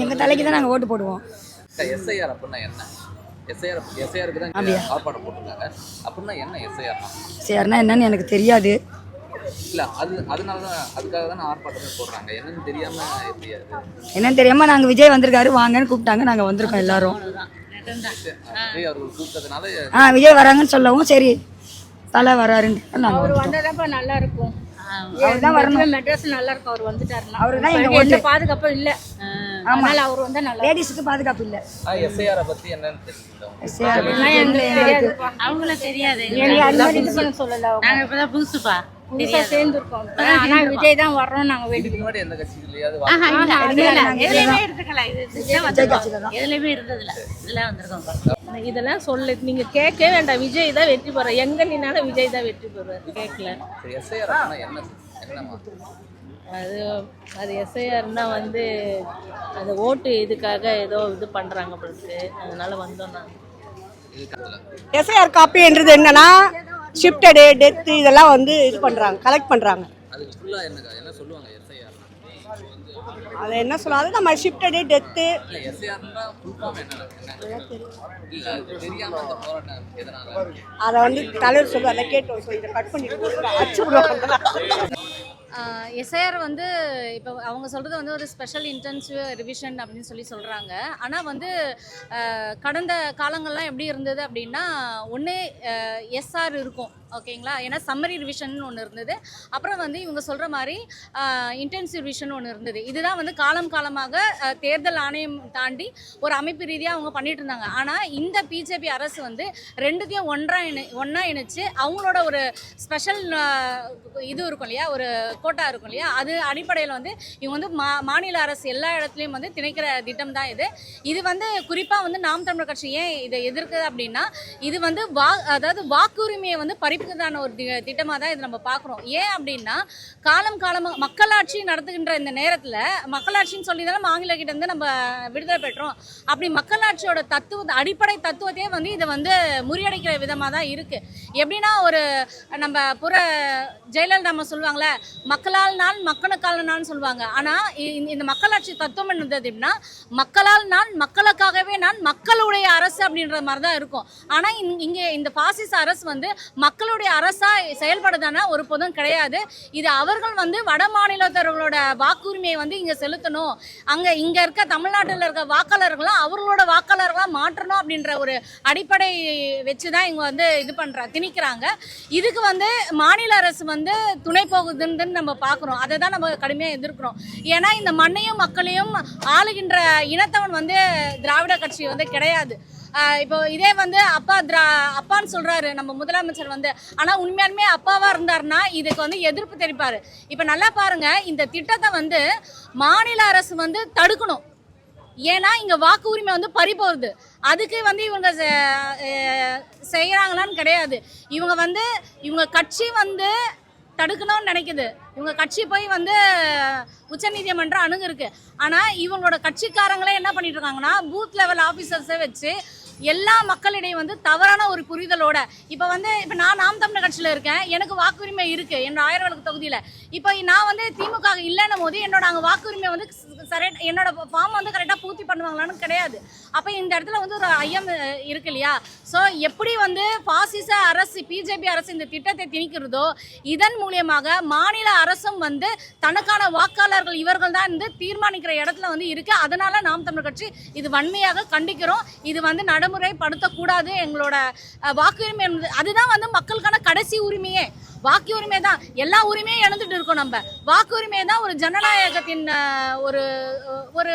எங்கள் தலைக்கு தான் நாங்கள் ஓட்டு போடுவோம். எஸ்ஐஆர் அப்படின்னா என்ன? எஸ்ஐஆருக்கு தான் ஆர்ப்பாட்டம் போட்டிருக்காங்க. அப்படின்னா என்ன எஸ்ஐஆர்னா? எஸ்ஐஆர்னா என்னன்னு எனக்கு தெரியாது. இல்லை அதனால தான் அதுக்காக தானே ஆர்ப்பாட்டமே போடுறாங்க. என்னன்னு தெரியாமல் எப்படி அது? என்னன்னு தெரியாமல் நாங்கள் விஜய் வந்திருக்காரு வாங்கன்னு கூப்பிட்டாங்க, நாங்கள் வந்திருக்கோம் எல்லாரும். விஜய் அவர்கள் கூப்பிட்டதுனால விஜய் வராங்கன்னு சொல்லவும் சரி தலை வராருன்னு நாங்கள் அவர் வந்ததாப்பா நல்லா இருக்கும். அவர் தான் வரணும். மெட்ராஸ் நல்லா இருக்கும் அவர் வந்துட்டாருன்னா. அவர் தான் எங்க எந்த பாதுகாப்பும் இல்லை. அதனால அவர் வந்தா நல்லா. லேடிஸுக்கு பாதுகாப்பு இல்லை. எஸ்ஐஆரை பத்தி என்னன்னு தெரியுது? அவங்களுக்கு தெரியாது. சொல்லல. நாங்க இப்பதான் புதுசுப்பா புதுசா சேர்ந்துருக்கோம். ஆனா விஜய் தான் வர்றோம் நாங்க இதுக்கு முன்னாடி எந்த கட்சியிலையாவது எதுலயுமே இருந்ததுல இதெல்லாம் வந்திருக்கோம். இதெல்லாம் சொல்ல நீங்க கேட்க வேண்டாம். விஜய் தான் வெற்றி பெறுவார். எங்க நின்னாலும் விஜய் தான் வெற்றி பெறுவார். கேட்கல. அது எஸ்ஐஆர்னா வந்து அது ஓட்டு இதுக்காக ஏதோ இது பண்றாங்க அப்படின்ட்டு அதனால வந்தோம் நாங்கள். எஸ்ஐஆர் காப்பின்றது என்னன்னா ஷிஃப்டடு டெத்து இதெல்லாம் வந்து இது பண்ணுறாங்க, கலெக்ட் பண்ணுறாங்க. அது என்ன சொல்லுவாங்க நம்ம ஷிஃப்டடு டெத்து அதை வந்து தலைவர் சொல்லுவாங்க. அதை கேட்டு இதை கட் பண்ணிட்டு அச்சு விடுவாங்க. எஸ்ஐஆர் வந்து இப்போ அவங்க சொல்கிறது வந்து ஒரு ஸ்பெஷல் இன்டென்சிவ் ரிவிஷன் அப்படின்னு சொல்கிறாங்க. ஆனால் வந்து கடந்த காலங்கள்லாம் எப்படி இருந்தது அப்படின்னா ஒன்று எஸ்ஆர் இருக்கும் ஓகேங்களா. ஏன்னா சம்மரி ரிவிஷன் ஒன்று இருந்தது, அப்புறம் வந்து இவங்க சொல்கிற மாதிரி இன்டென்சிவ் ரிவிஷன் ஒன்று இருந்தது. இதுதான் வந்து காலமாக தேர்தல் ஆணையம் தாண்டி ஒரு அமைப்பு ரீதியாக அவங்க பண்ணிட்டு இருந்தாங்க. ஆனால் இந்த பிஜேபி அரசு வந்து ரெண்டுத்தையும் ஒன்றா இணைச்சு அவங்களோட ஒரு ஸ்பெஷல் இது இருக்கும் இல்லையா, ஒரு கோட்டா இருக்கும் இல்லையா, அது அடிப்படையில் வந்து இவங்க வந்து மாநில அரசு எல்லா இடத்துலையும் வந்து திணிக்கிற திட்டம் தான் இது. இது வந்து குறிப்பாக வந்து நாம் தமிழர் கட்சி ஏன் இதை எதிர்க்குது அப்படின்னா இது வந்து அதாவது வாக்குரிமையை வந்து பறிப்புக்கான ஒரு திட்டமாக தான் இது நம்ம பார்க்குறோம். ஏன் அப்படின்னா காலமாக மக்களாட்சி நடத்துகின்ற இந்த நேரத்தில் மக்களாட்சின்னு சொல்லி தானே ஆங்கிலக்கிட்ட இருந்து நம்ம விடுதலை பெற்றோம். அப்படி மக்களாட்சியோட அடிப்படை தத்துவத்தையே வந்து இதை வந்து முறியடிக்கிற விதமாக தான் இருக்குது. எப்படின்னா ஒரு நம்ம ஜெயலலிதா நம்ம சொல்லுவாங்களே மக்களால் நான் மக்களுக்கால் நான் சொல்லுவாங்க. ஆனால் இந்த மக்களாட்சி தத்துவம் என்னது அப்படின்னா மக்களால் நான் மக்களுக்காகவே நான் மக்களுடைய அரசு அப்படின்ற மாதிரி தான் இருக்கும். ஆனால் இங்கே இந்த பாசிச அரசு வந்து மக்களுடைய அரசா செயல்படுதானா ஒரு பொதும் கிடையாது. இது அவர்கள் வந்து வட மாநிலத்தவர்களோட வாக்குரிமையை வந்து இங்கே செலுத்தணும், இங்கே இருக்க தமிழ்நாட்டில் இருக்க வாக்காளர்களும் அவர்களோட வாக்காளர்களாக மாற்றணும் அப்படின்ற ஒரு அடிப்படை வச்சு தான் இவங்க வந்து இது திணிக்கிறாங்க. இதுக்கு வந்து மாநில அரசு வந்து துணை போகுதுன்னு நம்ம பார்க்குறோம். அதை தான் நம்ம கடுமையாக எதிர்க்கிறோம். ஏன்னா இந்த மண்ணையும் மக்களையும் ஆளுகின்ற இனத்தவன் வந்து திராவிட கட்சி வந்து கிடையாது. இப்போ இதே வந்து அப்பான்னு சொல்றாரு நம்ம முதலமைச்சர் வந்து, ஆனால் உண்மையாலுமே அப்பாவா இருந்தாருன்னா இதுக்கு வந்து எதிர்ப்பு தெரிவிப்பாரு. இப்போ நல்லா பாருங்க, இந்த திட்டத்தை வந்து மாநில அரசு வந்து தடுக்கணும். ஏன்னா இங்கே வாக்கு உரிமை வந்து பறிபோகுது. அதுக்கு வந்து இவங்க செய்கிறாங்களான்னு கிடையாது. இவங்க கட்சி வந்து தடுக்கணும்னு நினைக்குது. இவங்க கட்சி போய் வந்து உச்சநீதிமன்றம் அணுகிருக்கு. ஆனால் இவங்களோட கட்சிக்காரங்களே என்ன பண்ணிட்டு இருக்காங்கன்னா பூத் லெவல் ஆஃபீஸர்ஸை வச்சு எல்லா மக்களிடையே வந்து தவறான ஒரு புரிதலோட இப்போ நான் நாம் தமிழர் கட்சியில் இருக்கேன், எனக்கு வாக்குரிமை இருக்குது என்னோட 1000 விளக்கு தொகுதியில். இப்போ நான் வந்து திமுக இல்லைன்னும் போது அங்கே வாக்குரிமை வந்து என்னோட ஃபார்ம் வந்து கரெக்டாக பூர்த்தி பண்ணுவாங்களான்னு கிடையாது. அப்போ இந்த இடத்துல வந்து ஒரு ஐயம் இருக்கு இல்லையா. ஸோ எப்படி வந்து பாசிச அரசு பிஜேபி அரசு இந்த திட்டத்தை திணிக்கிறதோ இதன் மூலியமாக மாநில அரசும் வந்து தனக்கான வாக்காளர்கள் இவர்கள் தான் வந்து தீர்மானிக்கிற இடத்துல வந்து இருக்கு. அதனால நாம் தமிழர் கட்சி இது வன்மையாக கண்டிக்கிறோம். இது வந்து நடைமுறைப்படுத்தக்கூடாது. எங்களோட வாக்குரிமை அதுதான் வந்து மக்களுக்கான கடைசி உரிமையே. வாக்கு உரிமை தான், எல்லா உரிமையும் இழந்துட்டு இருக்கோம். நம்ம வாக்கு உரிமை தான் ஒரு ஜனநாயகத்தின் ஒரு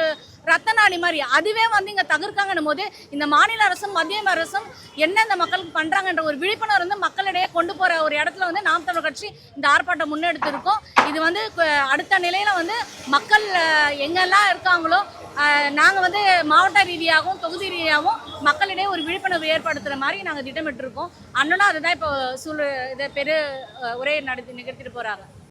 ரத்த நாடி மாதிரி. அதுவே வந்து இங்கே தகர்க்காங்கன்னும் போது இந்த மாநில அரசும் மத்திய அரசும் என்ன இந்த மக்களுக்கு பண்ணுறாங்கன்ற ஒரு விழிப்புணர்வு வந்து மக்களிடையே கொண்டு போகிற ஒரு இடத்துல வந்து நாம் தமிழர் கட்சி இந்த ஆர்ப்பாட்டம் முன்னெடுத்திருக்கோம். இது வந்து அடுத்த நிலையில் வந்து மக்கள் எங்கெல்லாம் இருக்காங்களோ நாங்கள் வந்து மாவட்ட ரீதியாகவும் தொகுதி ரீதியாகவும் மக்களிடையே ஒரு விழிப்புணர்வு ஏற்படுத்துகிற மாதிரி நாங்கள் திட்டமிட்டிருக்கோம். அண்ணனும் அதுதான் இப்போ இதை உரையை நிகழ்த்திட்டு போகிறாங்க.